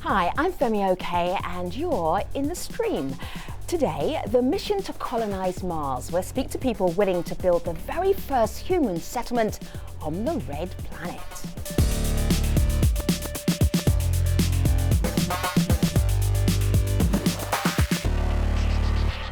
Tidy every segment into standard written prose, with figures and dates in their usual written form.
Hi, I'm Femi OK and you're in the stream. Today, the mission to colonise Mars, where I speak to people willing to build the very first human settlement on the red planet.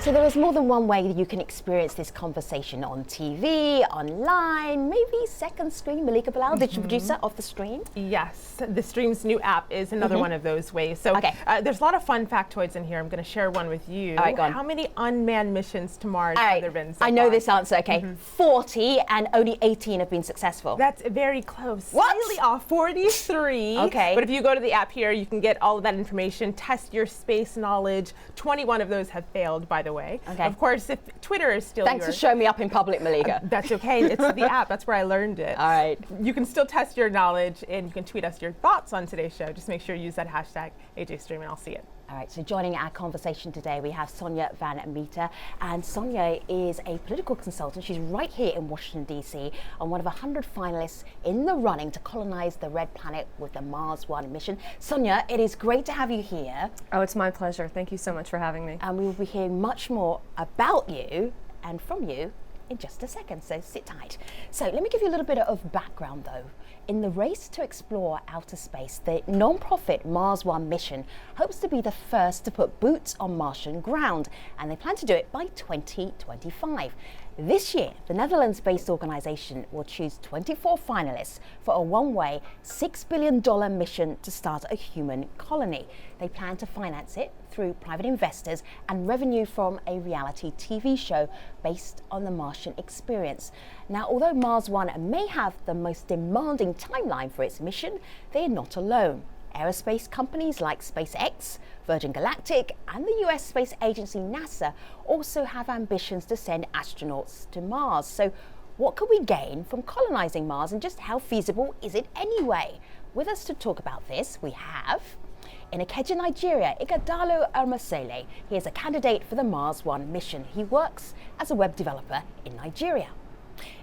So there is more than one way that you can experience this conversation: on TV, online, maybe second screen. Malika Bilal, digital producer of the stream. Yes, the stream's new app is another one of those ways. So there's a lot of fun factoids in here. I'm going to share one with you. All right, go on. How many unmanned missions to Mars have there been so I know far? this answer, okay. 40 and only 18 have been successful. That's very close. What? Slightly off, 43. Okay. But if you go to the app here, you can get all of that information, test your space knowledge. 21 of those have failed, by the way. Okay. Of course, if Twitter is still Thanks for showing me up in public, Malika. That's okay. It's the app. That's where I learned it. All right. You can still test your knowledge, and you can tweet us your thoughts on today's show. Just make sure you use that hashtag AJStream, and I'll see it. All right, so joining our conversation today, we have Sonia Van Meter, and Sonia is a political consultant. She's right here in Washington, D.C., and one of 100 finalists in the running to colonize the red planet with the Mars One mission. Sonia, it is great to have you here. Oh, it's my pleasure. Thank you so much for having me. And we will be hearing much more about you and from you in just a second, so sit tight. So let me give you a little bit of background, though. In the race to explore outer space, the non-profit Mars One mission hopes to be the first to put boots on Martian ground, and they plan to do it by 2025. This year, the Netherlands-based organisation will choose 24 finalists for a one-way $6 billion mission to start a human colony. They plan to finance it through private investors and revenue from a reality TV show based on the Martian experience. Now, although Mars One may have the most demanding timeline for its mission, they are not alone. Aerospace companies like SpaceX, Virgin Galactic, and the US space agency NASA also have ambitions to send astronauts to Mars. So what could we gain from colonizing Mars, and just how feasible is it anyway? With us to talk about this, we have in Ikeja, Nigeria, Ighodalo Ermosele. He is a candidate for the Mars One mission. He works as a web developer in Nigeria.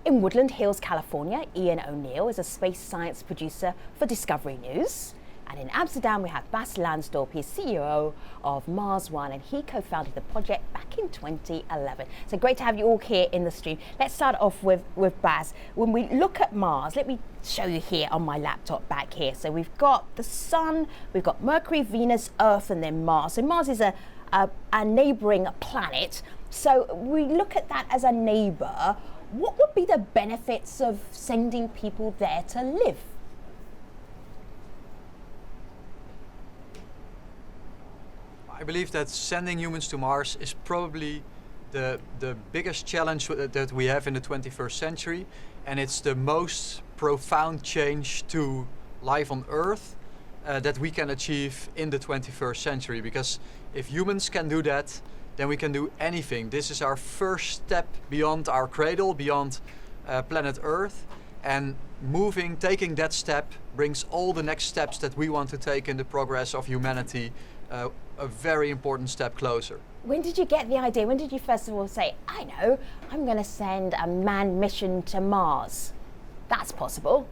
In Woodland Hills, California, Ian O'Neill is a space science producer for Discovery News. And in Amsterdam, we have Bas Lansdorp. He's CEO of Mars One, and he co-founded the project back in 2011. So great to have you all here in the stream. Let's start off with Bas. When we look at Mars, let me show you here on my laptop back here. So we've got the Sun, we've got Mercury, Venus, Earth, and then Mars. So Mars is a neighbouring planet. So we look at that as a neighbour. What would be the benefits of sending people there to live? I believe that sending humans to Mars is probably the biggest challenge that we have in the 21st century, and it's the most profound change to life on Earth that we can achieve in the 21st century. Because if humans can do that, then we can do anything. This is our first step beyond our cradle, beyond planet Earth, and taking that step brings all the next steps that we want to take in the progress of humanity a very important step closer. When did you get the idea? When did you first of all say, I know, I'm going to send a manned mission to Mars? That's possible.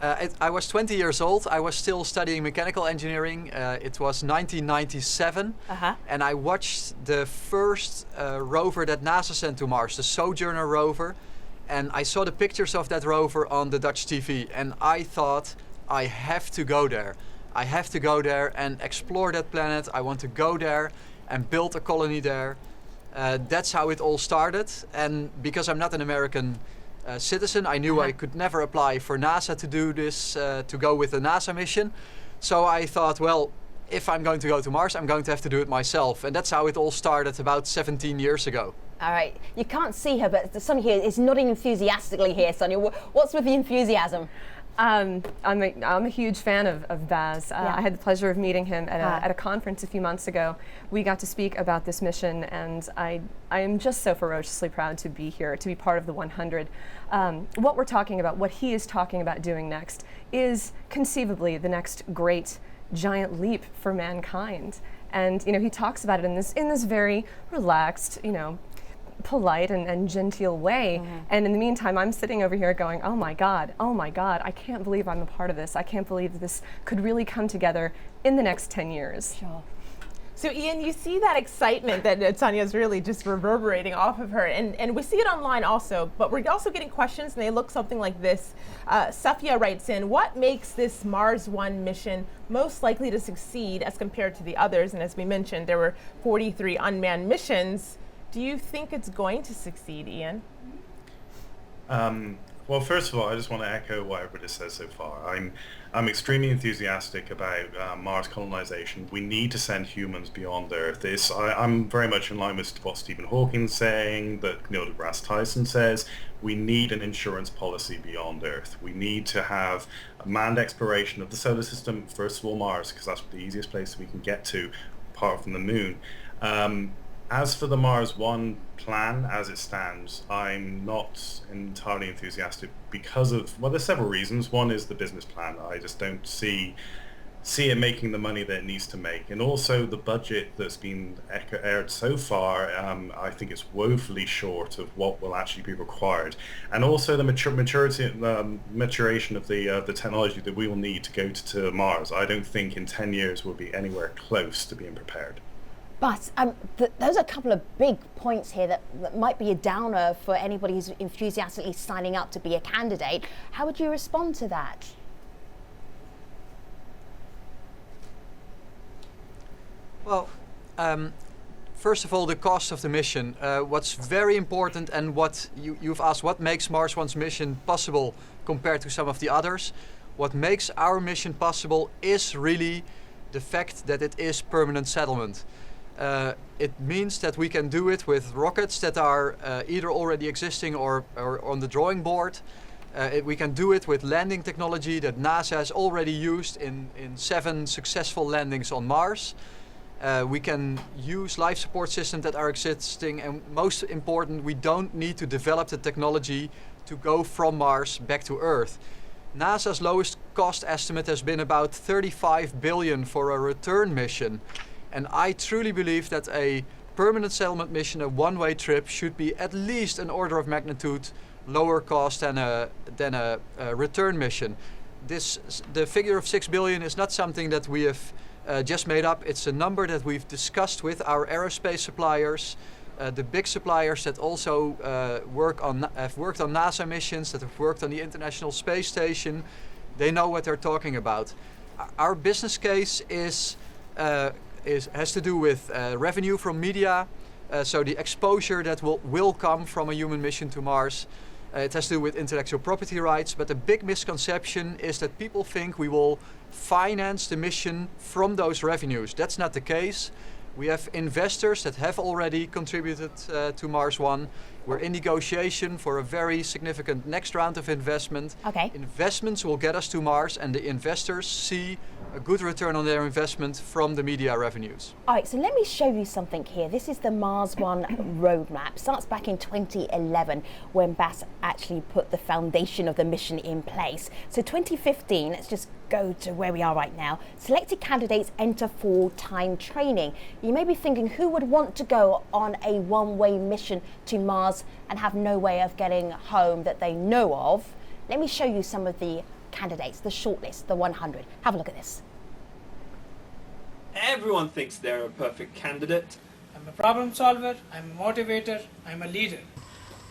I was 20 years old. I was still studying mechanical engineering. It was 1997, and I watched the first rover that NASA sent to Mars, the Sojourner rover, and I saw the pictures of that rover on the Dutch TV, and I thought, I have to go there. I have to go there and explore that planet. I want to go there and build a colony there. That's how it all started, and because I'm not an American citizen, I knew I could never apply for NASA to do this, to go with the NASA mission. So I thought, well, if I'm going to go to Mars, I'm going to have to do it myself. And that's how it all started about 17 years ago. All right, you can't see her, but Sonia here is nodding enthusiastically here. Sonia, what's with the enthusiasm? I'm a huge fan of Baz. I had the pleasure of meeting him at a conference a few months ago. We got to speak about this mission, and I am just so ferociously proud to be here, to be part of the 100. What we're talking about, what he is talking about doing next, is conceivably the next great giant leap for mankind. And he talks about it in this very relaxed, polite and genteel way. And in the meantime, I'm sitting over here going, oh my God, I can't believe I'm a part of this. I can't believe this could really come together in the next 10 years. Sure. So Ian, you see that excitement that Tanya's really just reverberating off of her, and we see it online also, but we're also getting questions, and they look something like this. Safia writes in, what makes this Mars One mission most likely to succeed as compared to the others? And as we mentioned, there were 43 unmanned missions. Do you think it's going to succeed, Ian? Well, first of all, I just want to echo what everybody says so far. I'm extremely enthusiastic about Mars colonization. We need to send humans beyond Earth. I'm very much in line with what Stephen Hawking's saying, that Neil deGrasse Tyson says. We need an insurance policy beyond Earth. We need to have a manned exploration of the solar system, first of all Mars, because that's the easiest place we can get to, apart from the moon. As for the Mars One plan as it stands, I'm not entirely enthusiastic because of, well, there's several reasons. One is the business plan. I just don't see it making the money that it needs to make. And also the budget that's been aired so far, I think it's woefully short of what will actually be required. And also the maturation of the technology that we will need to go to Mars. I don't think in 10 years we'll be anywhere close to being prepared. But those are a couple of big points here that might be a downer for anybody who's enthusiastically signing up to be a candidate. How would you respond to that? Well, first of all, the cost of the mission. What's very important, and what you've asked, what makes Mars One's mission possible compared to some of the others? What makes our mission possible is really the fact that it is permanent settlement. It means that we can do it with rockets that are either already existing or on the drawing board. We can do it with landing technology that NASA has already used in 7 successful landings on Mars. We can use life support systems that are existing, and most important, we don't need to develop the technology to go from Mars back to Earth. NASA's lowest cost estimate has been about 35 billion for a return mission. And I truly believe that a permanent settlement mission, a one-way trip, should be at least an order of magnitude lower cost than a return mission. The figure of 6 billion is not something that we have just made up. It's a number that we've discussed with our aerospace suppliers, the big suppliers that also have worked on NASA missions, that have worked on the International Space Station. They know what they're talking about. Our business case has to do with revenue from media, so the exposure that will come from a human mission to Mars. It has to do with intellectual property rights, but the big misconception is that people think we will finance the mission from those revenues. That's not the case. We have investors that have already contributed to Mars One. We're in negotiation for a very significant next round of investment. Okay. Investments will get us to Mars, and the investors see a good return on their investment from the media revenues. All right, so let me show you something here. This is the Mars One roadmap. It starts back in 2011 when Baz actually put the foundation of the mission in place. So 2015, let's just go to where we are right now. Selected candidates enter full-time training. You may be thinking, who would want to go on a one-way mission to Mars and have no way of getting home that they know of? Let me show you some of the candidates, the shortlist, the 100. Have a look at this. Everyone thinks they're a perfect candidate. I'm a problem solver, I'm a motivator, I'm a leader.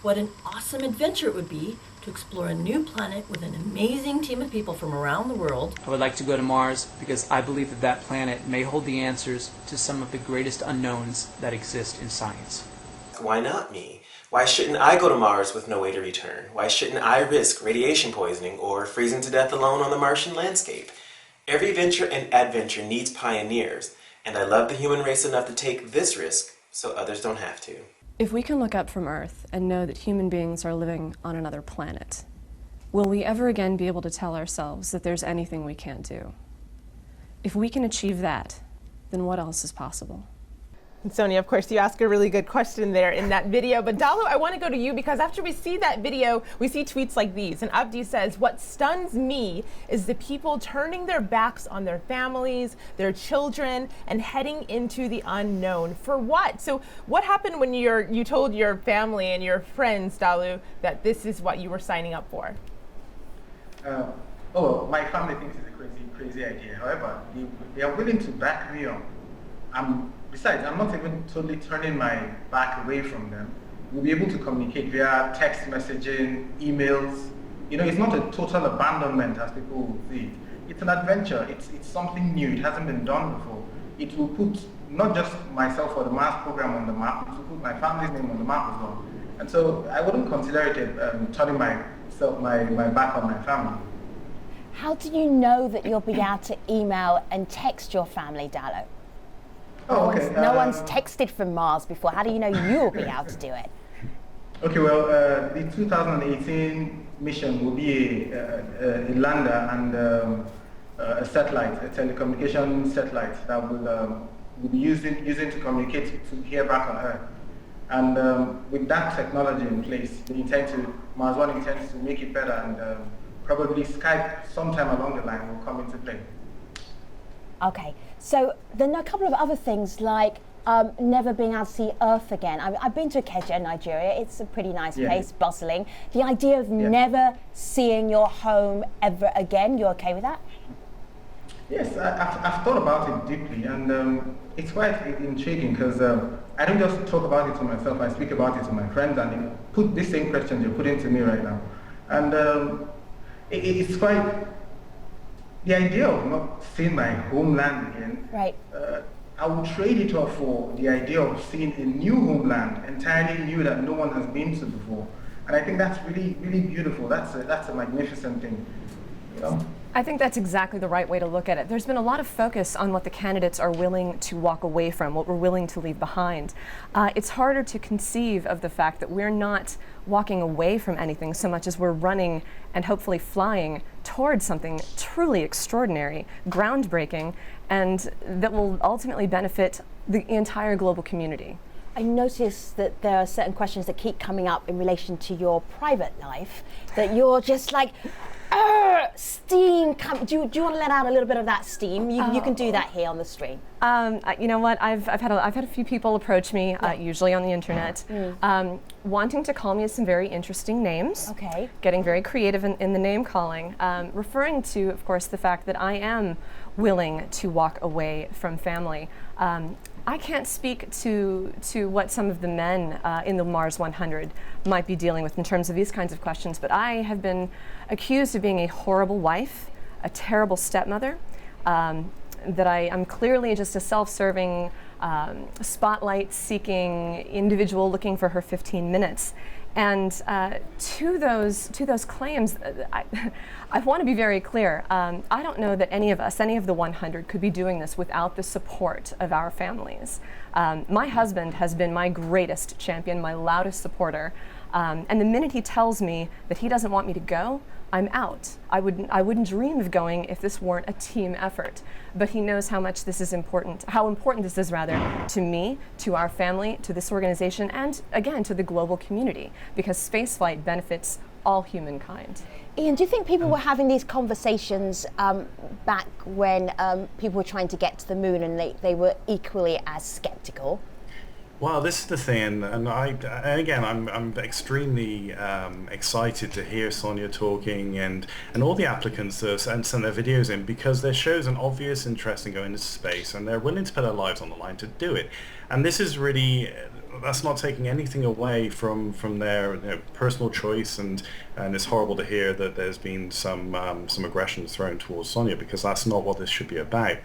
What an awesome adventure it would be to explore a new planet with an amazing team of people from around the world. I would like to go to Mars because I believe that that planet may hold the answers to some of the greatest unknowns that exist in science. Why not me? Why shouldn't I go to Mars with no way to return? Why shouldn't I risk radiation poisoning or freezing to death alone on the Martian landscape? Every venture and adventure needs pioneers, and I love the human race enough to take this risk so others don't have to. If we can look up from Earth and know that human beings are living on another planet, Will we ever again be able to tell ourselves that there's anything we can't do? If we can achieve that, then what else is possible? And Sonia, of course, you ask a really good question there in that video. But Dalo, I want to go to you because after we see that video, we see tweets like these. And Abdi says, what stuns me is the people turning their backs on their families, their children, and heading into the unknown. For what? So what happened when you told your family and your friends, Dalu, that this is what you were signing up for? My family thinks it's a crazy idea. However, they are willing to back me up. Besides, I'm not even totally turning my back away from them. We'll be able to communicate via text messaging, emails. It's not a total abandonment as people will see it. It's an adventure. It's something new. It hasn't been done before. It will put not just myself or the Mars program on the map, it will put my family's name on the map as well. And so I wouldn't consider it turning my back on my family. How do you know that you'll be able to email and text your family, Dalo? No one's texted from Mars before. How do you know you'll be able to do it? Okay, well, the 2018 mission will be a lander and a satellite, a telecommunication satellite that will be using to communicate to here back on Earth. And with that technology in place, Mars One intends to make it better, and probably Skype sometime along the line will come into play. Okay, so then a couple of other things like never being able to see Earth again. I've been to Ikeja, Nigeria. It's a pretty nice place, bustling. The idea of never seeing your home ever again, you okay with that? Yes, I've thought about it deeply, and it's quite intriguing because I don't just talk about it to myself, I speak about it to my friends, and they put the same questions you're putting to me right now. And it's quite... The idea of not seeing my homeland again, right. I would trade it off for the idea of seeing a new homeland, entirely new that no one has been to before. And I think that's really, really beautiful. That's a magnificent thing, I think that's exactly the right way to look at it. There's been a lot of focus on what the candidates are willing to walk away from, what we're willing to leave behind. It's harder to conceive of the fact that we're not walking away from anything so much as we're running and hopefully flying towards something truly extraordinary, groundbreaking, and that will ultimately benefit the entire global community. I noticed that there are certain questions that keep coming up in relation to your private life, that you're just like, steam. Do you want to let out a little bit of that steam? You can do that here on the stream. You know what? I've had a few people approach me, usually on the internet, wanting to call me some very interesting names. Okay. Getting very creative in the name calling, referring to, of course, the fact that I am willing to walk away from family. I can't speak to what some of the men in the Mars 100 might be dealing with in terms of these kinds of questions, but I have been accused of being a horrible wife, a terrible stepmother, that I'm clearly just a self-serving, spotlight-seeking individual looking for her 15 minutes. And to those claims, I want to be very clear. I don't know that any of us, any of the 100, could be doing this without the support of our families. My husband has been my greatest champion, my loudest supporter. And the minute he tells me that he doesn't want me to go, I'm out. I wouldn't dream of going if this weren't a team effort. But he knows how much this is important, how important this is rather, to me, to our family, to this organization, and again, to the global community, because spaceflight benefits all humankind. Ian, do you think people were having these conversations back when people were trying to get to the moon and they were equally as skeptical? Well, this is the thing, and again, I'm extremely excited to hear Sonia talking and all the applicants that send their videos in, because there shows an obvious interest in going into space, and they're willing to put their lives on the line to do it. And this is really, that's not taking anything away from their personal choice, and it's horrible to hear that there's been some aggression thrown towards Sonia, because that's not what this should be about.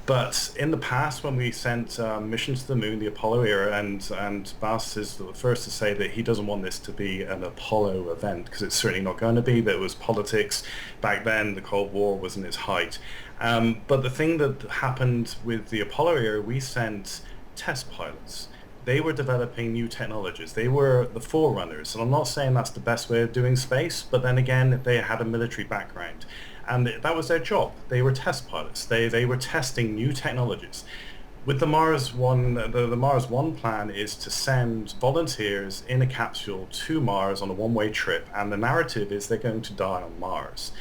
But in the past, when we sent missions to the moon, the Apollo era, and Bas is the first to say that he doesn't want this to be an Apollo event, because it's certainly not going to be. There was politics back then, the Cold War was in its height. But the thing that happened with the Apollo era, we sent test pilots. they were developing new technologies. They were the forerunners. And I'm not saying that's the best way of doing space, but then again, they had a military background. And that was their job. They were test pilots. They were testing new technologies. With the Mars One, the Mars One plan is to send volunteers in a capsule to Mars on a one-way trip, and the narrative is they're going to die on Mars.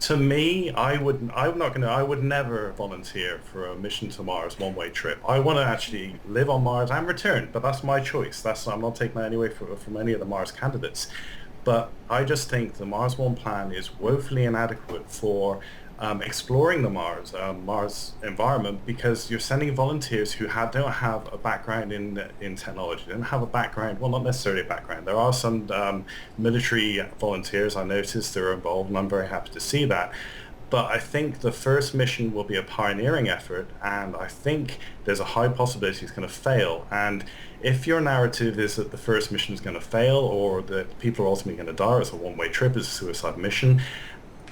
To me, I would never volunteer for a mission to Mars one-way trip. I want to actually live on Mars and return, but that's my choice. I'm not taking that anyway from any of the Mars candidates. But I just think the Mars One plan is woefully inadequate for exploring the Mars environment, because you're sending volunteers who don't have a background in technology, they don't have a background, well, not necessarily a background. There are some military volunteers I noticed that are involved, and I'm very happy to see that. But I think the first mission will be a pioneering effort, and I think there's a high possibility it's going to fail. And if your narrative is that the first mission is going to fail, or that people are ultimately going to die, or it's a one-way trip, it's a suicide mission,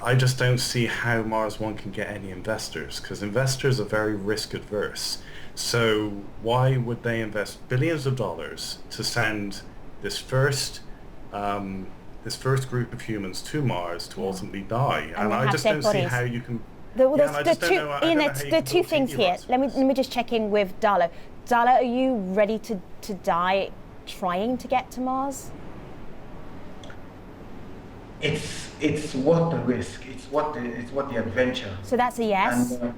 I just don't see how Mars One can get any investors, because investors are very risk adverse. So why would they invest billions of dollars to send this first group of humans to Mars to ultimately die? And I just don't see how you can. There are two things here. Let me just check in with Darla. Darla, are you ready to die trying to get to Mars? It's worth the risk. It's worth the adventure. So that's a yes. And,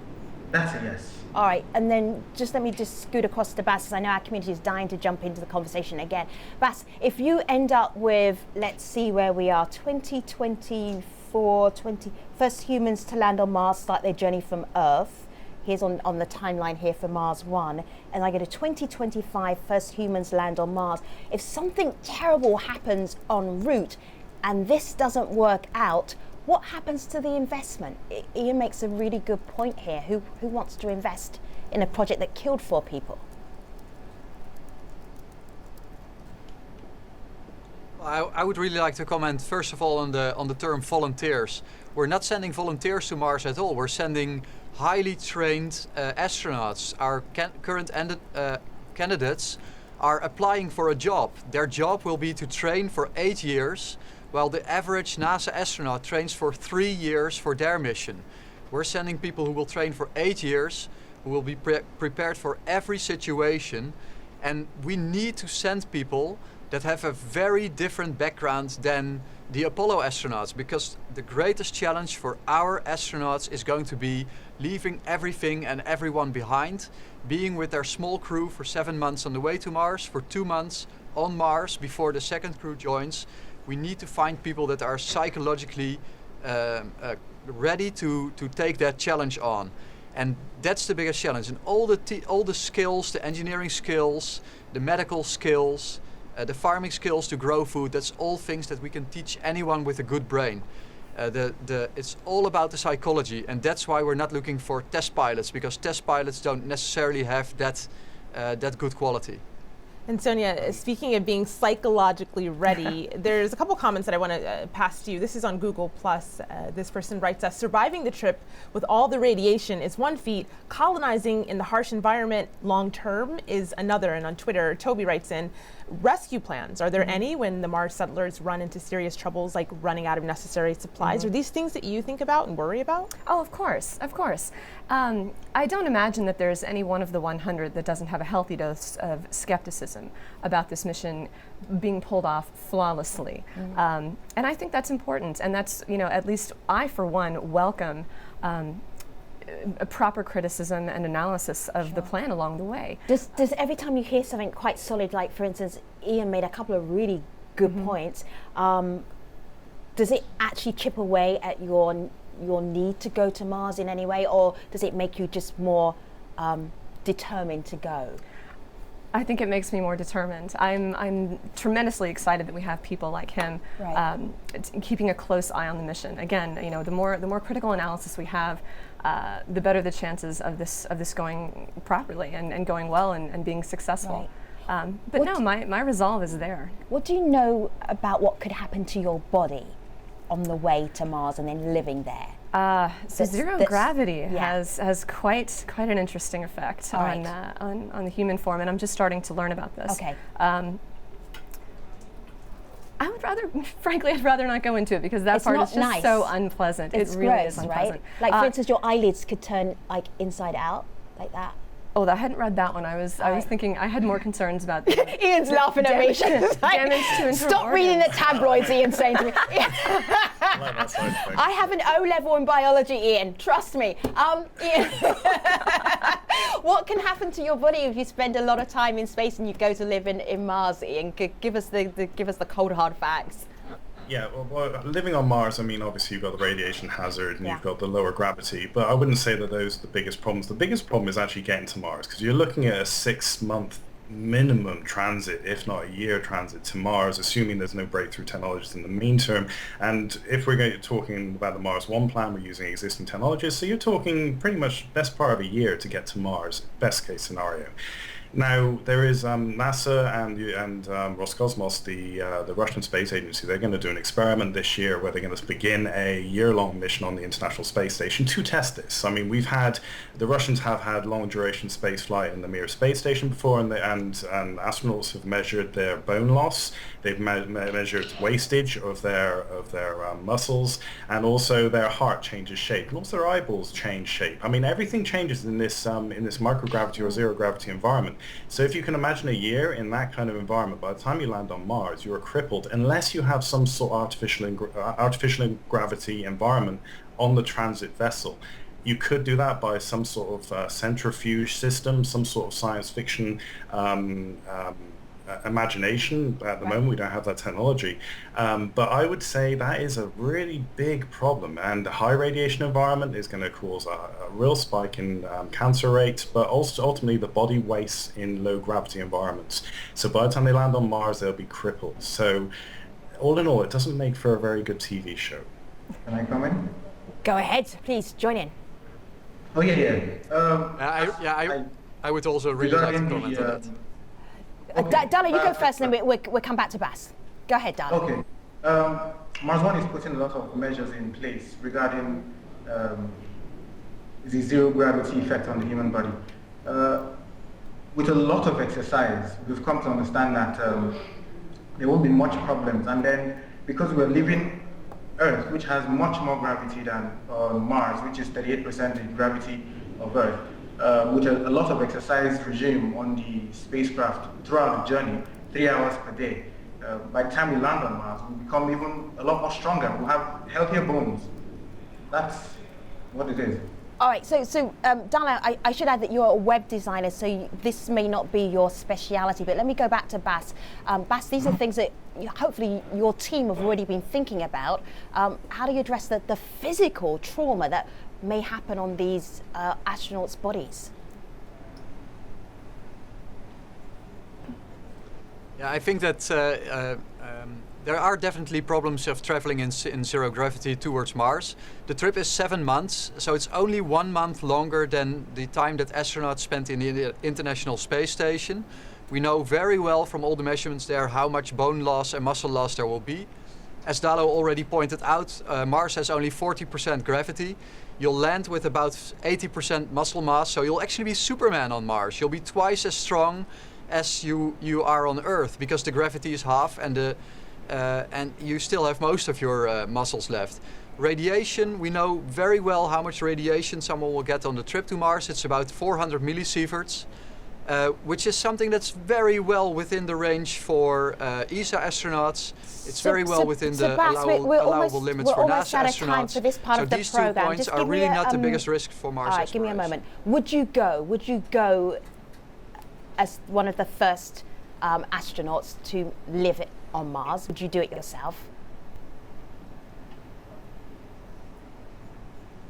that's a yes. All right, and then let me scoot across to Bas, because I know our community is dying to jump into the conversation again. Bas, if you end up with, let's see where we are, 2024, first humans to land on Mars start their journey from Earth. Here's on the timeline here for Mars One, and I get a 2025 first humans land on Mars. If something terrible happens en route, and this doesn't work out, what happens to the investment? Ian makes a really good point here. Who wants to invest in a project that killed 4 people? I would really like to comment first of all on the term volunteers. We're not sending volunteers to Mars at all. We're sending highly trained astronauts. Our current candidates are applying for a job. Their job will be to train for 8 years, while the average NASA astronaut trains for 3 years for their mission. We're sending people who will train for 8 years, who will be prepared for every situation, and we need to send people that have a very different background than the Apollo astronauts, because the greatest challenge for our astronauts is going to be leaving everything and everyone behind, being with their small crew for 7 months on the way to Mars, for 2 months on Mars before the second crew joins. We need to find people that are psychologically ready to take that challenge on. And that's the biggest challenge. And all the skills, the engineering skills, the medical skills, the farming skills to grow food, that's all things that we can teach anyone with a good brain. It's all about the psychology, and that's why we're not looking for test pilots, because test pilots don't necessarily have that good quality. And Sonia, speaking of being psychologically ready, there's a couple comments that I want to pass to you. This is on Google+. This person writes us, surviving the trip with all the radiation is one feat. Colonizing in the harsh environment long term is another. And on Twitter, Toby writes in, rescue plans, are there any when the Mars settlers run into serious troubles like running out of necessary supplies? Are these things that you think about and worry about? Oh, of course, of course. I don't imagine that there's any one of the 100 that doesn't have a healthy dose of skepticism about this mission being pulled off flawlessly. And I think that's important, and that's, at least I, for one, welcome a proper criticism and analysis of the plan along the way. Does every time you hear something quite solid, like for instance, Ian made a couple of really good points, does it actually chip away at your need to go to Mars in any way, or does it make you just more determined to go? I think it makes me more determined. I'm tremendously excited that we have people like him keeping a close eye on the mission. Again, the more critical analysis we have, the better the chances of this going properly and going well and being successful. But my resolve is there. What do you know about what could happen to your body on the way to Mars and then living there? So zero gravity has quite an interesting effect on the human form, and I'm just starting to learn about this. Okay. I would rather, frankly, I'd rather not go into it because that part is just so unpleasant. It's it really gross, is unpleasant. Right? Like, for instance, your eyelids could turn like inside out, like that. Oh, I hadn't read that one. I was thinking I had more concerns about the Ian's laughing at me. Damage to Stop reading the tabloids, Ian's saying to me. I have an O level in biology, Ian. Trust me. Ian, what can happen to your body if you spend a lot of time in space and you go to live in Mars, Ian? Give us the cold hard facts. Yeah, well, living on Mars, I mean, obviously you've got the radiation hazard and you've got the lower gravity, but I wouldn't say that those are the biggest problems. The biggest problem is actually getting to Mars, because you're looking at a 6-month minimum transit, if not a year transit to Mars, assuming there's no breakthrough technologies in the meantime. And if we're talking about the Mars One plan, we're using existing technologies, so you're talking pretty much best part of a year to get to Mars, best case scenario. Now, there is NASA and Roscosmos, the Russian space agency. They're going to do an experiment this year where they're going to begin a year-long mission on the International Space Station to test this. I mean, the Russians have had long-duration space flight in the Mir space station before, and astronauts have measured their bone loss. They've measured wastage of their muscles, and also their heart changes shape, and also their eyeballs change shape. I mean, everything changes in this microgravity or zero gravity environment. So if you can imagine a year in that kind of environment, by the time you land on Mars, you are crippled unless you have some sort of artificial gravity environment on the transit vessel. You could do that by some sort of centrifuge system, some sort of science fiction imagination. At the moment, we don't have that technology. But I would say that is a really big problem, and the high radiation environment is going to cause a real spike in cancer rates, but also ultimately the body wastes in low gravity environments. So by the time they land on Mars, they'll be crippled. So all in all, it doesn't make for a very good TV show. Can I come in? Go ahead, please join in. Oh yeah. I would also really like to comment on that. Dala, you go first, and then we'll come back to Bas. Go ahead, Dala. Okay. Mars One is putting a lot of measures in place regarding the zero gravity effect on the human body. With a lot of exercise, we've come to understand that there won't be much problems. And then, because we're leaving Earth, which has much more gravity than Mars, which is 38% the gravity of Earth, with a lot of exercise regime on the spacecraft throughout the journey, 3 hours per day. By the time we land on Mars, we'll become even a lot more stronger. We'll have healthier bones. That's what it is. All right, so Dala, I should add that you're a web designer, so this may not be your speciality, but let me go back to Bas. Bas, these are things that hopefully your team have already been thinking about. How do you address the physical trauma that may happen on these astronauts' bodies? Yeah, I think that there are definitely problems of traveling in zero gravity towards Mars. The trip is 7 months, so it's only 1 month longer than the time that astronauts spent in the International Space Station. We know very well from all the measurements there how much bone loss and muscle loss there will be. As Dalo already pointed out, Mars has only 40% gravity. You'll land with about 80% muscle mass, so you'll actually be Superman on Mars. You'll be twice as strong as you are on Earth, because the gravity is half and you still have most of your muscles left. Radiation, we know very well how much radiation someone will get on the trip to Mars. It's about 400 millisieverts, which is something that's very well within the range for ESA astronauts. It's very well within the allowable limits for NASA astronauts. For this part so of the these program. 2 points are really not the biggest risk for Mars all right, exploration. give me a moment. Would you go as one of the first astronauts to live on Mars? Would you do it yourself?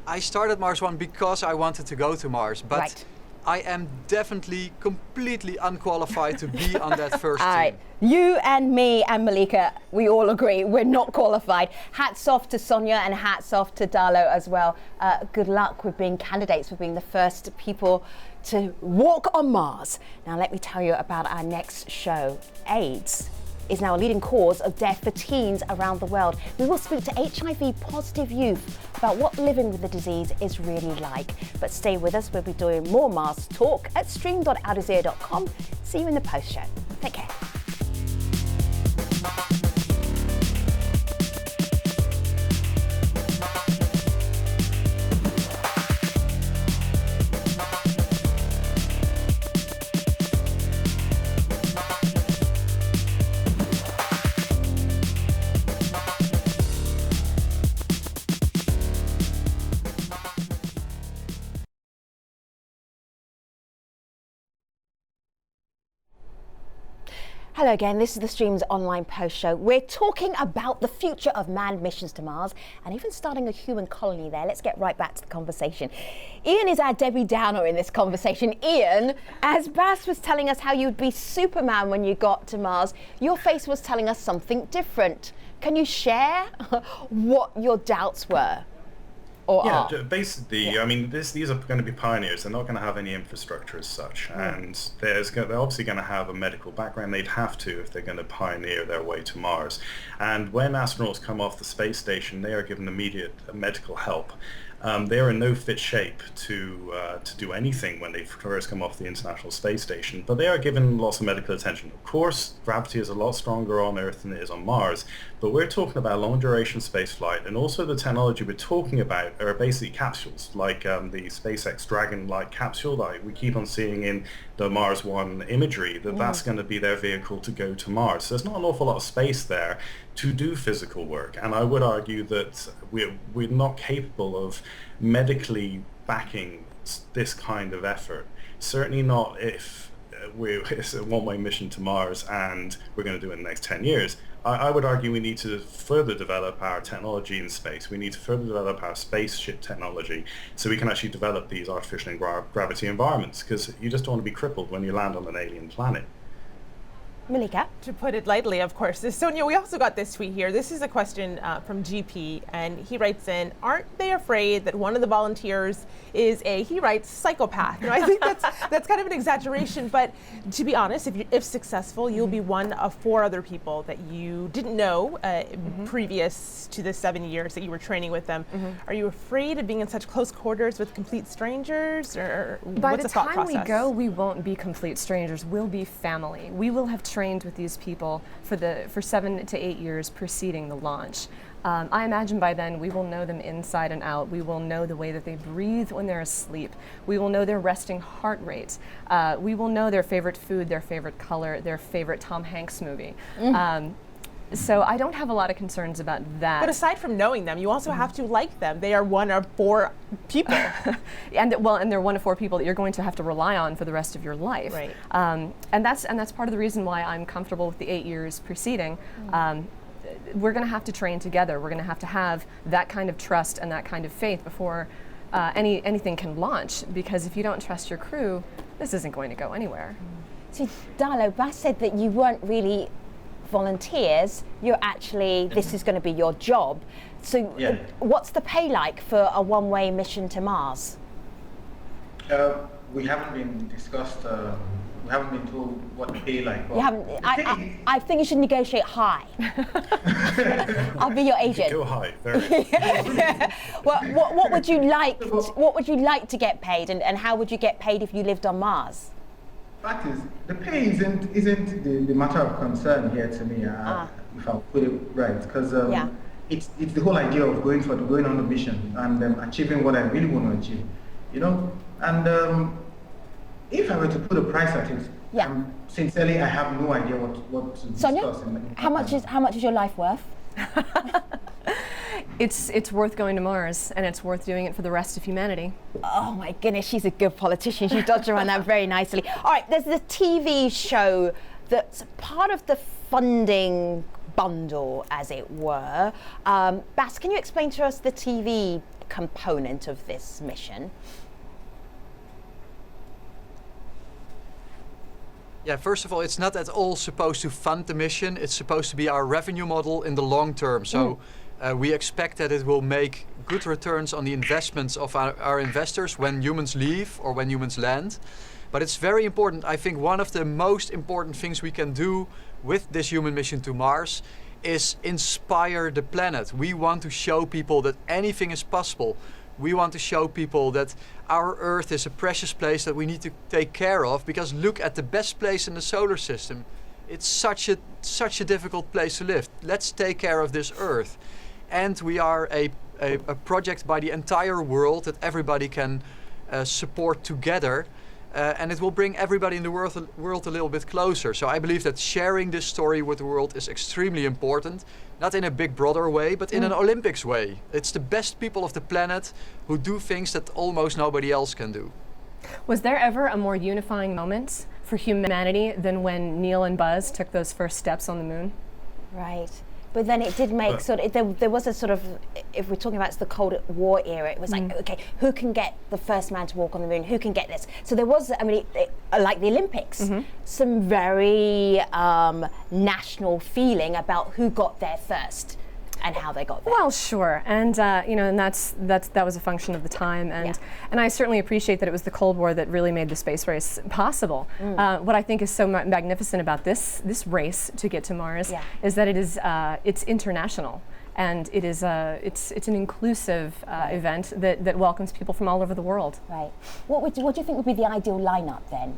I started Mars One because I wanted to go to Mars, but right. I am definitely completely unqualified to be on that first team. All right, you and me and Malika, we all agree we're not qualified. Hats off to Sonia and hats off to Dalo as well. Good luck with being candidates for being the first people to walk on Mars. Now let me tell you about our next show, AIDS is now a leading cause of death for teens around the world. We will speak to HIV-positive youth about what living with the disease is really like. But stay with us, we'll be doing more Mars talk at stream.aljazeera.com. See you in the post-show. Take care. Hello again, this is the Stream's online post show. We're talking about the future of manned missions to Mars and even starting a human colony there. Let's get right back to the conversation. Ian is our Debbie Downer in this conversation. Ian, as Bas was telling us how you'd be Superman when you got to Mars, your face was telling us something different. Can you share what your doubts were? Basically, I mean, these are going to be pioneers. They're not going to have any infrastructure as such, and they're obviously going to have a medical background. They'd have to if they're going to pioneer their way to Mars. And when astronauts come off the space station, they are given immediate medical help. They are in no fit shape to do anything when they first come off the International Space Station, but they are given lots of medical attention. Of course, gravity is a lot stronger on Earth than it is on Mars, but we're talking about long-duration spaceflight, and also the technology we're talking about are basically capsules, like the SpaceX Dragon-like capsule that we keep on seeing in the Mars One imagery, that's going to be their vehicle to go to Mars. So there's not an awful lot of space there to do physical work, and I would argue that we're not capable of medically backing this kind of effort. Certainly not if it's a one-way mission to Mars and we're going to do it in the next 10 years. I would argue we need to further develop our technology in space. We need to further develop our spaceship technology so we can actually develop these artificial gravity environments, because you just don't want to be crippled when you land on an alien planet. Malika? To put it lightly, of course. Sonia, we also got this tweet here. This is a question from GP, and he writes in, aren't they afraid that one of the volunteers is he writes, psychopath? I think that's kind of an exaggeration, but to be honest, if successful, you'll be one of 4 other people that you didn't know previous to the 7 years that you were training with them. Are you afraid of being in such close quarters with complete strangers, or By what's the the thought time process? we go, we won't be complete strangers. We'll be family. We will have trained with these people for 7 to 8 years preceding the launch. I imagine by then we will know them inside and out. We will know the way that they breathe when they're asleep. We will know their resting heart rate. We will know their favorite food, their favorite color, their favorite Tom Hanks movie. So I don't have a lot of concerns about that. But aside from knowing them, you also have to like them. They are one of 4 people. and they're one of 4 people that you're going to have to rely on for the rest of your life. Right. And that's part of the reason why I'm comfortable with the 8 years preceding. We're going to have to train together. We're going to have that kind of trust and that kind of faith before anything can launch, because if you don't trust your crew, this isn't going to go anywhere. So, Darlo, Bas said that you weren't really volunteers, you're actually, this is going to be your job. So what's the pay like for a one-way mission to Mars? We haven't been discussed, we haven't been told what the pay like. You haven't, I think you should negotiate high. I'll be your agent. Go high. Well, what would you like? What would you like to get paid, and how would you get paid if you lived on Mars? Fact is, the pay isn't the matter of concern here to me, if I'll put it right, because it's the whole idea of going on the mission and achieving what I really want to achieve, And if I were to put a price at it, sincerely, I have no idea what to discuss. Sonia, how much is your life worth? It's worth going to Mars, and it's worth doing it for the rest of humanity. Oh my goodness, she's a good politician. She dodged around that very nicely. All right, there's the TV show that's part of the funding bundle, as it were. Bas, can you explain to us the TV component of this mission? Yeah, first of all, it's not at all supposed to fund the mission. It's supposed to be our revenue model in the long term. So we expect that it will make good returns on the investments of our investors when humans leave or when humans land. But it's very important. I think one of the most important things we can do with this human mission to Mars is inspire the planet. We want to show people that anything is possible. We want to show people that our Earth is a precious place that we need to take care of, because look at the best place in the solar system. It's such a difficult place to live. Let's take care of this Earth. And we are a project by the entire world that everybody can support together. And it will bring everybody in the world a little bit closer. So I believe that sharing this story with the world is extremely important. Not in a Big Brother way, but in an Olympics way. It's the best people of the planet who do things that almost nobody else can do. Was there ever a more unifying moment for humanity than when Neil and Buzz took those first steps on the moon? Right. But then it did make there was a sort of, if we're talking about the Cold War era, it was like, okay, who can get the first man to walk on the moon? Who can get this? So there was, I mean, like the Olympics, some very national feeling about who got there first and how they got there. Well, sure, and you know, and that was a function of the time, and I certainly appreciate that it was the Cold War that really made the space race possible. What I think is so magnificent about this race to get to Mars is that it's international. And it is it's an inclusive event that welcomes people from all over the world. Right. What do you think would be the ideal lineup then,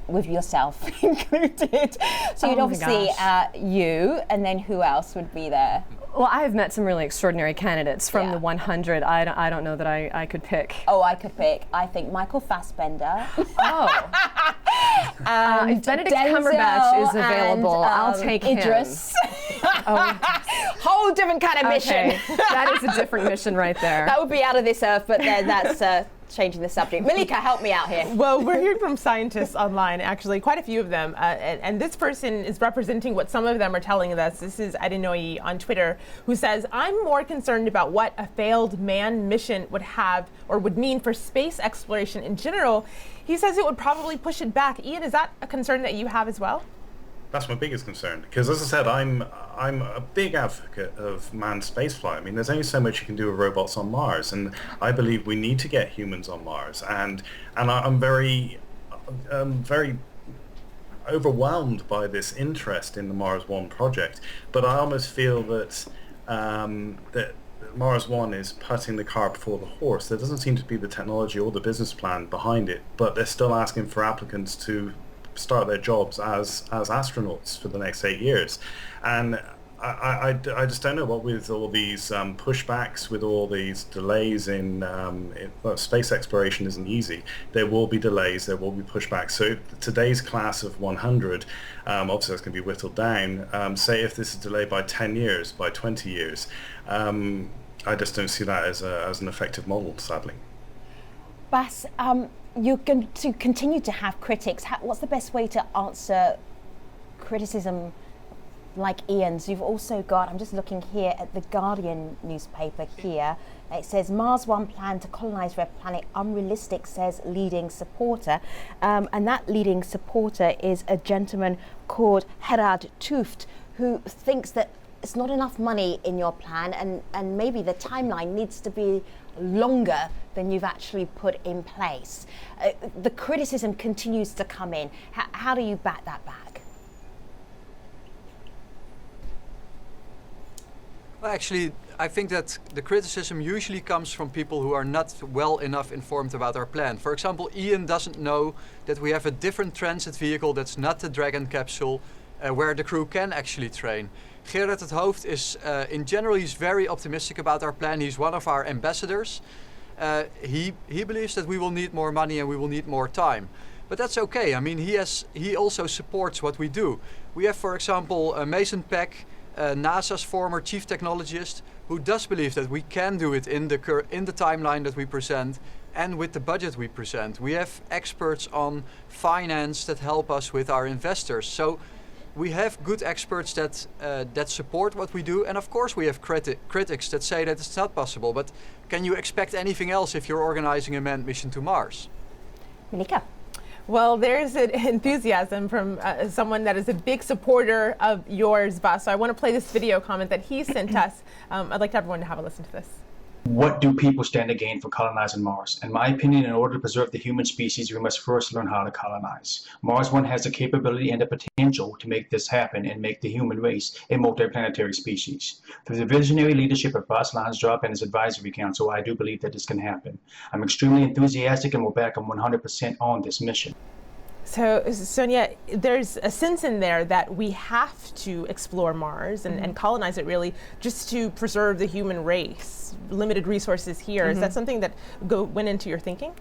with yourself included? So you'd obviously you, and then who else would be there? Well, I have met some really extraordinary candidates from the 100. I don't know that I could pick. Oh, I could pick. I think Michael Fassbender. Oh. If Benedict Cumberbatch is available, I'll take Idris. Whole different kind of mission. That is a different mission right there. That would be out of this earth, but that's changing the subject. Malika, help me out here. Well, we're hearing from scientists online, actually, quite a few of them, and this person is representing what some of them are telling us. This is Adenoyi on Twitter, who says, I'm more concerned about what a failed manned mission would have or would mean for space exploration in general. He says it would probably push it back. Ian, is that a concern that you have as well? That's my biggest concern, because as I said, I'm a big advocate of manned spaceflight. I mean, there's only so much you can do with robots on Mars, and I believe we need to get humans on Mars. And I'm very overwhelmed by this interest in the Mars One project, but I almost feel that that Mars One is putting the cart before the horse. There doesn't seem to be the technology or the business plan behind it, but they're still asking for applicants to start their jobs as astronauts for the next 8 years. And I just don't know what with all these pushbacks, with all these delays in space exploration isn't easy. There will be delays, there will be pushbacks. So today's class of 100, obviously that's going to be whittled down. Say if this is delayed by 10 years, by 20 years, I just don't see that as an effective model, sadly. Bas, you're going to continue to have critics. What's the best way to answer criticism like Ian's? You've also got, I'm just looking here at the Guardian newspaper here. It says, Mars One plan to colonise red planet unrealistic, says leading supporter. And that leading supporter is a gentleman called Herad Tuft, who thinks that it's not enough money in your plan, and maybe the timeline needs to be longer than you've actually put in place. The criticism continues to come in. How do you bat that back? Well, actually, I think that the criticism usually comes from people who are not well enough informed about our plan. For example, Ian doesn't know that we have a different transit vehicle that's not the Dragon capsule, where the crew can actually train. Gerard het Hoofd is, in general, he's very optimistic about our plan. He's one of our ambassadors. He believes that we will need more money and we will need more time. But that's okay. I mean, he also supports what we do. We have, for example, Mason Peck, NASA's former chief technologist, who does believe that we can do it in the timeline that we present and with the budget we present. We have experts on finance that help us with our investors. So we have good experts that support what we do, and of course we have critics that say that it's not possible. But can you expect anything else if you're organizing a manned mission to Mars? Malika. Well, there's an enthusiasm from someone that is a big supporter of yours, Bas. So I want to play this video comment that he sent us. I'd like everyone to have a listen to this. What do people stand to gain for colonizing Mars? In my opinion, in order to preserve the human species, we must first learn how to colonize. Mars One has the capability and the potential to make this happen and make the human race a multiplanetary species. Through the visionary leadership of Bas Lansdorp and his advisory council, I do believe that this can happen. I'm extremely enthusiastic and will back him 100% on this mission. So, Sonia, there's a sense in there that we have to explore Mars and colonize it, really, just to preserve the human race. Limited resources here. Is that something that went into your thinking?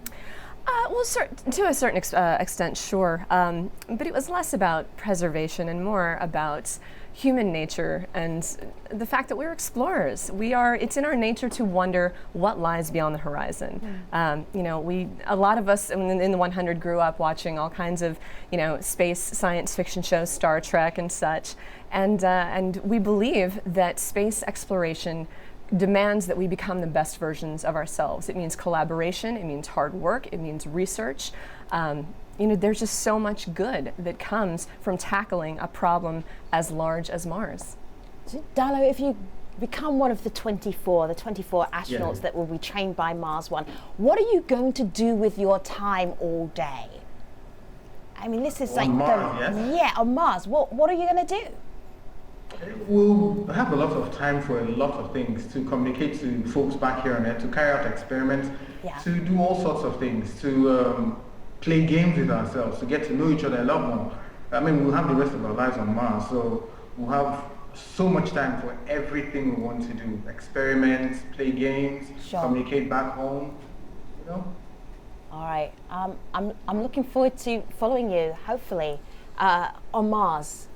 Well, to a certain extent, sure. But it was less about preservation and more about human nature and the fact that we're explorers. It's in our nature to wonder what lies beyond the horizon. You know, a lot of us in the 100 grew up watching all kinds of, you know, space science fiction shows, Star Trek and such, and we believe that space exploration demands that we become the best versions of ourselves. It means collaboration, it means hard work, it means research. You know, there's just so much good that comes from tackling a problem as large as Mars. Dalo, if you become one of the 24 astronauts that will be trained by Mars One, what are you going to do with your time all day? I mean, this is on Mars, on Mars. What are you going to do? We'll have a lot of time for a lot of things, to communicate to folks back here on Earth, to carry out experiments, to do all sorts of things, to play games with ourselves, to get to know each other a lot more. I mean, we'll have the rest of our lives on Mars, so we'll have so much time for everything we want to do. Experiments, play games, communicate back home, you know? All right, I'm looking forward to following you, hopefully, on Mars.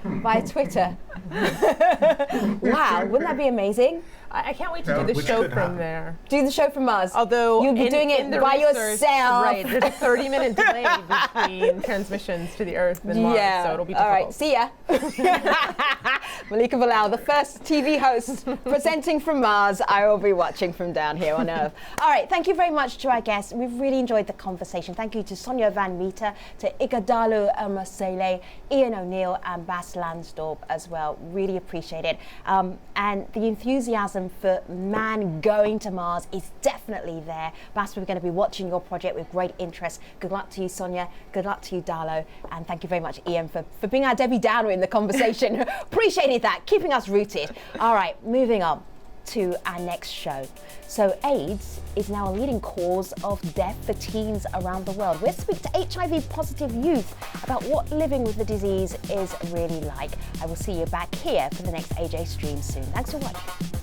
Via Twitter. Wow, wouldn't that be amazing? I can't wait to do the show from there. Do the show from Mars. Although you'll be doing it by yourself. Right, there's a 30-minute delay between transmissions to the Earth and Mars, so it'll be difficult. All right, see ya. Malika Bilal, the first TV host presenting from Mars. I will be watching from down here on Earth. All right, thank you very much to our guests. We've really enjoyed the conversation. Thank you to Sonia Van Meter, to Ighodalo Emerson, Ian O'Neill, and Bas Lansdorp as well. Really appreciate it. And the enthusiasm for man going to Mars is definitely there. Bas, we're going to be watching your project with great interest. Good luck to you, Sonia. Good luck to you, Dalo. And thank you very much, Ian, for being our Debbie Downer in the conversation. Appreciated that, keeping us rooted. All right, moving on to our next show. So AIDS is now a leading cause of death for teens around the world. We'll speak to HIV positive youth about what living with the disease is really like. I will see you back here for the next AJ stream soon. Thanks for watching.